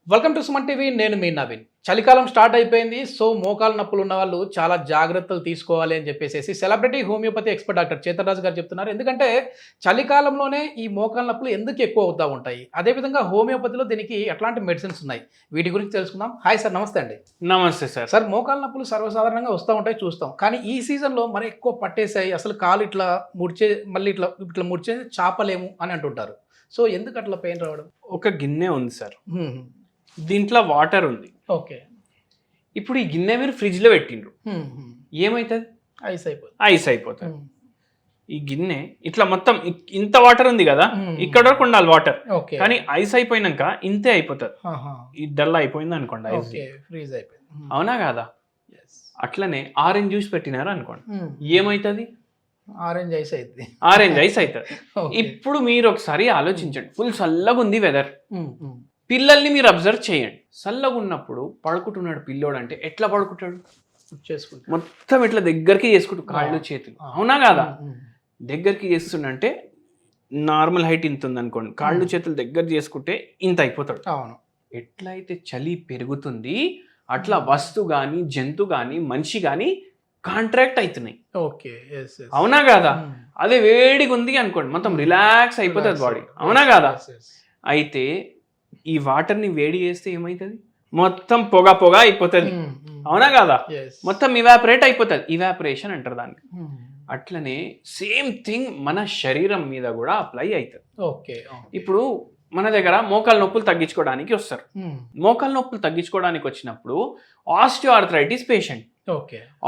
Welcome to Suman TV. నేను మీ నవీన్. చలికాలం start అయిపోయింది. సో మోకాలు నొప్పులు ఉన్న వాళ్ళు చాలా జాగ్రత్తలు తీసుకోవాలి అని చెప్పేసి celebrity homeopathy expert doctor Chetan Raju గారు చెప్తున్నారు. ఎందుకంటే చలికాలంలోనే ఈ మోకాలు నొప్పులు ఎందుకు ఎక్కువ అవుతూ ఉంటాయి, అదేవిధంగా హోమియోపతిలో దీనికి ఎట్లాంటి మెడిసిన్స్ ఉన్నాయి, వీటి గురించి తెలుసుకుందాం. హాయ్ సార్, నమస్తే అండి. నమస్తే సార్. సార్, మోకాలు నొప్పులు సర్వసాధారణంగా వస్తూ ఉంటాయి, చూస్తాం. కానీ ఈ సీజన్లో మరి ఎక్కువ పట్టేసాయి, అసలు కాలు ఇట్లా ముడిచే మళ్ళీ ఇట్లా ఇట్లా ముడిచే చాపలేము అని అంటుంటారు. సో ఎందుకు అట్లా పెయిన్ రావడం? ఒక గిన్నె ఉంది సార్, దీంట్లో వాటర్ ఉంది. ఓకే. ఇప్పుడు ఈ గిన్నె మీరు ఫ్రిడ్జ్ లో పెట్టిండ్రు, ఏమైతుంది? ఐస్ అయిపోతుంది. ఈ గిన్నె ఇట్లా మొత్తం ఇంత వాటర్ ఉంది కదా, ఇక్కడ వరకు ఉండాలి వాటర్, కానీ ఐస్ అయిపోయినాక ఇంతే అయిపోతుంది. ఈ డల్ అయిపోయింది అనుకోండి, ఐస్ ఫ్రీజ్ అయిపోయింది. అవునా కాదా? అట్లనే ఆరెంజ్ జ్యూస్ పెట్టినారు అనుకోండి, ఏమైతుంది? ఆరెంజ్ ఐస్ అవుతుంది. ఆరెంజ్ ఐస్ అవుతుంది. ఇప్పుడు మీరు ఒకసారి ఆలోచించండి, ఫుల్ చల్లగా ఉంది వెదర్, పిల్లల్ని మీరు అబ్జర్వ్ చేయండి. చల్లగా ఉన్నప్పుడు పడుకుంటున్నాడు పిల్లోడు అంటే ఎట్లా పడుకుంటాడు? మొత్తం ఇట్లా దగ్గరికి చేసుకుంటాడు, కాళ్ళు చేతులు. అవునా కాదా? దగ్గరికి చేస్తుండంటే నార్మల్ హైట్ ఇంత ఉంది అనుకోండి, కాళ్ళు చేతులు దగ్గర చేసుకుంటే ఇంత అయిపోతాడు. అవును. ఎట్లయితే చలి పెరుగుతుంది అట్లా వస్తు కానీ జంతు కానీ మనిషి కానీ కాంట్రాక్ట్ అవుతున్నాయి. అవునా కాదా? అదే వేడిగా ఉంది అనుకోండి, మొత్తం రిలాక్స్ అయిపోతుంది బాడీ. అవునా కాదా? అయితే ఈ వాటర్ ని వేడి చేస్తే ఏమైతుంది? మొత్తం పొగ పొగ అయిపోతుంది. అవునా కాదా? మొత్తం ఇవాపరేట్ అయిపోతుంది. ఇవాపరేషన్ అంటారు దాన్ని. అట్లనే సేమ్ థింగ్ మన శరీరం మీద కూడా అప్లై అవుతుంది. ఇప్పుడు మన దగ్గర మోకాలు నొప్పులు తగ్గించుకోవడానికి వస్తారు. మోకాలు నొప్పులు తగ్గించుకోవడానికి వచ్చినప్పుడు ఆస్టియోఆర్థరైటిస్ పేషెంట్.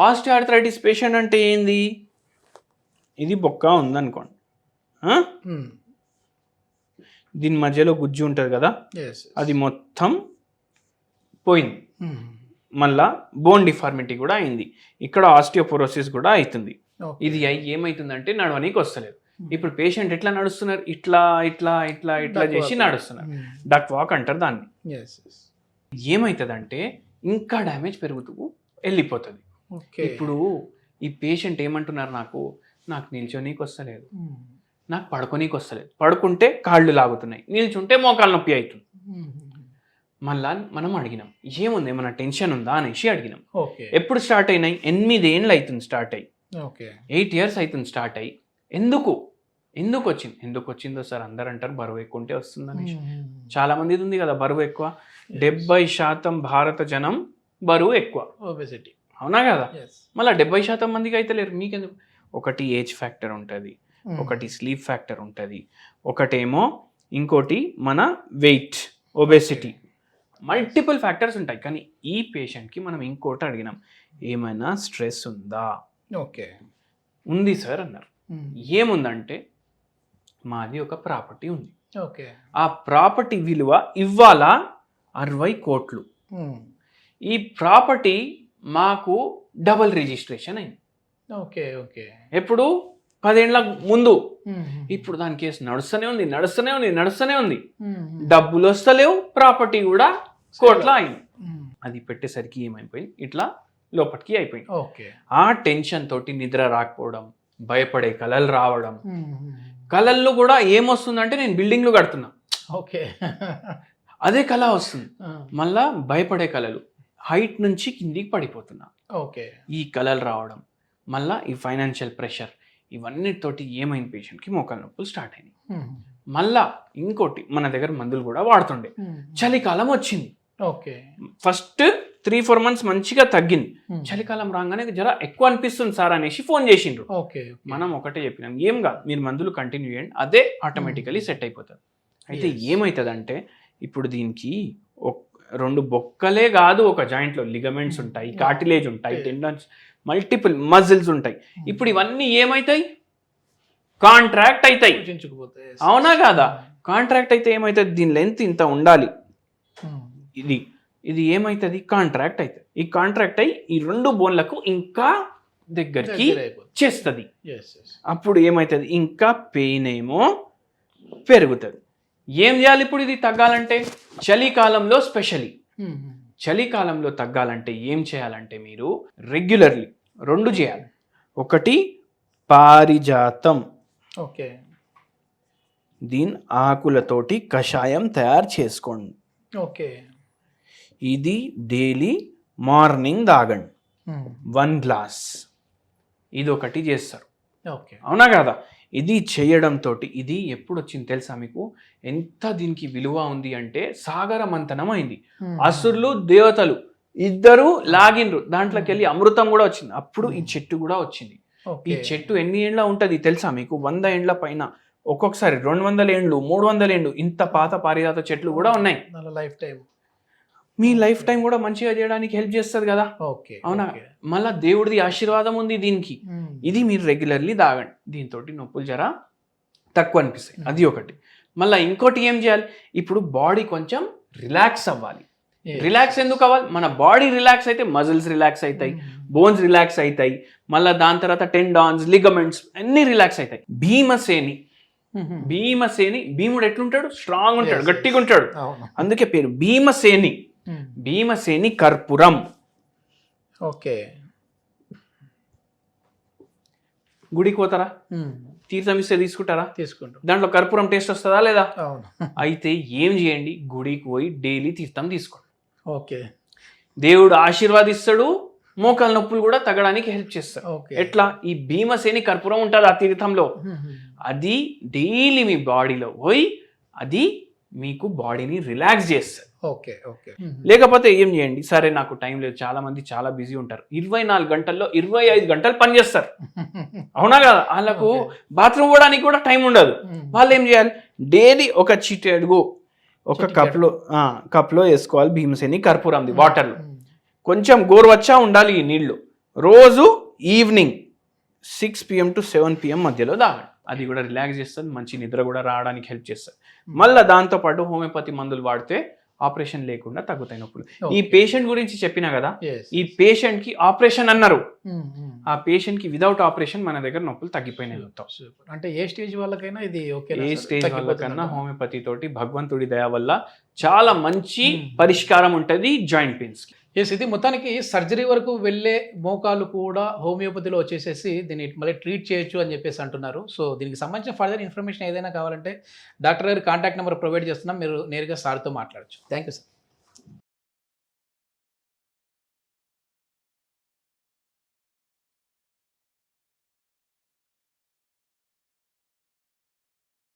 ఆస్టియోఆర్థరైటిస్ పేషెంట్ అంటే ఏంది? ఇది బొక్క ఉందనుకోండి, దీని మధ్యలో గుజ్జు ఉంటుంది కదా, అది మొత్తం పోయింది. మళ్ళా బోన్ డిఫార్మిటీ కూడా అయింది. ఇక్కడ ఆస్టియోపోరోసిస్ కూడా అవుతుంది. ఇది ఏమైతుందంటే నడవనీకి వస్తలేదు. ఇప్పుడు పేషెంట్ ఎట్లా నడుస్తున్నారు? ఇట్లా ఇట్లా ఇట్లా ఇట్లా చేసి నడుస్తున్నారు. డక్ వాక్ అంటారు దాన్ని. ఏమవుతుందంటే ఇంకా డ్యామేజ్ పెరుగుతూ వెళ్ళిపోతుంది. ఇప్పుడు ఈ పేషెంట్ ఏమంటున్నారు, నాకు నిల్చోనీకి వస్తలేదు, నాకు పడుకోనీకి వస్తలేదు. పడుకుంటే కాళ్ళు లాగుతున్నాయి, నిల్చుంటే మోకాలు నొప్పి అవుతుంది. మళ్ళా మనం అడిగినాం, ఏముంది, ఏమన్నా టెన్షన్ ఉందా అనేసి అడిగినాం. ఎప్పుడు స్టార్ట్ అయినాయి? 8 ఏళ్ళు అవుతుంది స్టార్ట్ అయ్యి, 8 years అవుతుంది స్టార్ట్ అయ్యి. ఎందుకు వచ్చిందో సార్ అందరు అంటారు బరువు ఎక్కువ ఉంటే వస్తుంది అనేసి. చాలా మంది ఉంది కదా బరువు ఎక్కువ. 70% భారత జనం బరువు ఎక్కువ, ఒబెసిటీ. అవునా కదా? మళ్ళీ 70% మందికి అయితే లేరు. మీకెందుకు? ఒకటి ఏజ్ ఫ్యాక్టర్ ఉంటుంది, ఒకటి స్లీప్ ఫ్యాక్టర్ ఉంటుంది, ఒకటేమో ఇంకోటి మన వెయిట్, ఒబెసిటీ, మల్టిపుల్ ఫ్యాక్టర్స్ ఉంటాయి. కానీ ఈ పేషెంట్కి మనం ఇంకోటి అడిగినాం, ఏమైనా స్ట్రెస్ ఉందా? ఉంది సార్ అన్నారు. ఏముందంటే మాది ఒక ప్రాపర్టీ ఉంది, ఆ ప్రాపర్టీ విలువ ఇవాళ 60 కోట్లు. ఈ ప్రాపర్టీ మాకు డబుల్ రిజిస్ట్రేషన్ అయింది. ఎప్పుడు? 10 ఏళ్ల ముందు. ఇప్పుడు దాని కేసు నడుస్తూనే ఉంది. డబ్బులు వస్తలేవు, ప్రాపర్టీ కూడా కోట్ల అయింది. అది పెట్టేసరికి ఏమైపోయింది, ఇట్లా లోపలికి అయిపోయింది. ఆ టెన్షన్ తోటి నిద్ర రాకపోవడం, భయపడే కలలు రావడం. కలల్లో కూడా ఏమొస్తుందంటే నేను బిల్డింగ్లు కడుతున్నా, అదే కళ వస్తుంది. మళ్ళా భయపడే కలలు, హైట్ నుంచి కిందికి పడిపోతున్నా, ఈ కలలు రావడం. మళ్ళా ఈ ఫైనాన్షియల్ ప్రెషర్, ఇవన్నిటితోటి ఏమైంది, పేషెంట్కి మోకాలు నొప్పులు స్టార్ట్ అయినాయి. మళ్ళా ఇంకోటి, మన దగ్గర మందులు కూడా వాడుతుండే. చలికాలం వచ్చింది. ఫస్ట్ 3-4 months మంచిగా తగ్గింది. చలికాలం రాగానే జర ఎక్కువ అనిపిస్తుంది సార్ అనేసి ఫోన్ చేసిండ్రు. మనం ఒకటే చెప్పినాం, ఏం కాదు, మీరు మందులు కంటిన్యూ చేయండి, అదే ఆటోమేటికలీ సెట్ అయిపోతుంది. అయితే ఏమవుతుందంటే ఇప్పుడు దీనికి 2 బొక్కలే కాదు, ఒక జాయింట్లో లిగమెంట్స్ ఉంటాయి, కార్టిలేజ్ ఉంటాయి, టెండన్స్, మల్టిపుల్ మజిల్స్ ఉంటాయి. ఇప్పుడు ఇవన్నీ ఏమవుతాయి? కాంట్రాక్ట్ అవుతాయి. అవునా కాదా? కాంట్రాక్ట్ అయితే ఏమవుతుంది? దీని లెంత్ ఇంత ఉండాలి, ఇది ఏమవుతుంది? కాంట్రాక్ట్ అవుతుంది. ఈ కాంట్రాక్ట్ అయ్యి ఈ 2 బోన్లకు ఇంకా దగ్గరికి చేస్తుంది. అప్పుడు ఏమవుతుంది? ఇంకా పెయిన్ ఏమో పెరుగుతుంది. ఏం చేయాలి ఇప్పుడు ఇది తగ్గాలంటే? చలికాలంలో స్పెషలీ చలికాలంలో తగ్గాలంటే ఏం చేయాలంటే మీరు రెగ్యులర్లీ 2 చేయాలి. ఒకటి పారిజాతం, దీని ఆకులతోటి కషాయం తయారు చేసుకోండి. ఇది డైలీ మార్నింగ్ తాగండి 1 గ్లాస్, ఇది ఒకటి చేస్తారు. ఓకే. అవునా కదా? ఇది చేయడంతో ఇది ఎప్పుడు వచ్చింది తెలుసా మీకు? ఎంత దీనికి విలువ ఉంది అంటే సాగర మంథనం అయింది. అసురులు దేవతలు ఇద్దరు లాగిన్రు, దాంట్లోకి వెళ్ళి అమృతం కూడా వచ్చింది. అప్పుడు ఈ చెట్టు కూడా వచ్చింది. ఈ చెట్టు ఎన్ని ఏండ్ల ఉంటుంది తెలుసా మీకు? 100 ఏండ్ల పైన, ఒక్కొక్కసారి 200 ఏండ్లు, 300 ఏండ్లు, ఇంత పాత పారిజాత చెట్లు కూడా ఉన్నాయి. లైఫ్ టైం, మీ లైఫ్ టైం కూడా మంచిగా చేయడానికి హెల్ప్ చేస్తుంది కదా. ఓకే. అవునా? మళ్ళా దేవుడిది ఆశీర్వాదం ఉంది దీనికి. ఇది మీరు రెగ్యులర్లీ తాగండి, దీంతో నొప్పులు జరా తక్కువ అనిపిస్తాయి. అది ఒకటి. మళ్ళీ ఇంకోటి ఏం చేయాలి, ఇప్పుడు బాడీ కొంచెం రిలాక్స్ అవ్వాలి. రిలాక్స్ ఎందుకు అవ్వాలి? మన బాడీ రిలాక్స్ అయితే మజిల్స్ రిలాక్స్ అవుతాయి, బోన్స్ రిలాక్స్ అవుతాయి, మళ్ళీ దాని తర్వాత టెండాన్స్, లిగమెంట్స్ అన్ని రిలాక్స్ అవుతాయి. భీమసేని, భీముడు ఎట్లుంటాడు? స్ట్రాంగ్ ఉంటాడు, గట్టిగా ఉంటాడు, అందుకే పేరు భీమసేని. భీమసేని కర్పూరం. ఓకే. గుడికి పోతారా? తీర్థం ఇస్తే తీసుకుంటారా? తీసుకుంటాం. దాంట్లో కర్పూరం టేస్ట్ వస్తుందా లేదా? అవును. అయితే ఏం చేయండి, గుడికి పోయి డైలీ తీర్థం తీసుకోండి. ఓకే. దేవుడు ఆశీర్వాదిస్తాడు, మోకాల నొప్పులు కూడా తగ్గడానికి హెల్ప్ చేస్తాడు. ఎట్లా? ఈ భీమసేని కర్పూరం ఉంటుంది ఆ తీర్థంలో, అది డైలీ మీ బాడీలో పోయి అది మీకు బాడీని రిలాక్స్ చేస్తుంది. ఓకే. ఓకే. లేకపోతే ఏం చేయండి, సరే నాకు టైం లేదు, చాలా మంది చాలా బిజీ ఉంటారు, 24 గంటల్లో 25 గంటలు పని చేస్తారు. అవునా కదా? వాళ్ళకు బాత్రూమ్ పోవడానికి కూడా టైం ఉండదు. వాళ్ళు ఏం చేయాలి, డైలీ ఒక చిటికెడు ఒక కప్లో వేసుకోవాలి భీమసేని కర్పూరంది వాటర్లో. కొంచెం గోరువచ్చా ఉండాలి ఈ నీళ్లు. రోజు ఈవినింగ్ 6 PM to 7 PM మధ్యలో తాగండి. అది కూడా రిలాక్స్ చేస్తుంది, మంచి నిద్ర కూడా రావడానికి హెల్ప్ చేస్తుంది. మళ్ళీ దాంతోపాటు హోమియోపతి మందులు వాడితే ఆపరేషన్ లేకుండా తగ్గుతాయి నొప్పులు. ఈ పేషెంట్ గురించి చెప్పినా కదా, ఈ పేషెంట్ కి ఆపరేషన్ అన్నారు, ఆ పేషెంట్ కి వితౌట్ ఆపరేషన్ మన దగ్గర నొప్పులు తగ్గిపోయినాయి. అంటే ఏ స్టేజ్ వాళ్ళకైనా ఇది ఓకే, ఏ స్టేజ్ వాళ్ళకన్నా హోమియోపతి తోటి భగవంతుడి దయ వల్ల చాలా మంచి పరిష్కారం ఉంటుంది జాయింట్ పెయిన్స్ కి. ఇది మొత్తానికి సర్జరీ వరకు వెళ్ళే మోకాలు కూడా హోమియోపతిలో వచ్చేసేసి దీన్ని మళ్ళీ ట్రీట్ చేయొచ్చు అని చెప్పేసి అంటున్నారు. సో దీనికి సంబంధించిన ఫర్దర్ ఇన్ఫర్మేషన్ ఏదైనా కావాలంటే డాక్టర్ గారి కాంటాక్ట్ నెంబర్ ప్రొవైడ్ చేస్తున్నాం, మీరు నేరుగా సార్తో మాట్లాడచ్చు. Thank you sir.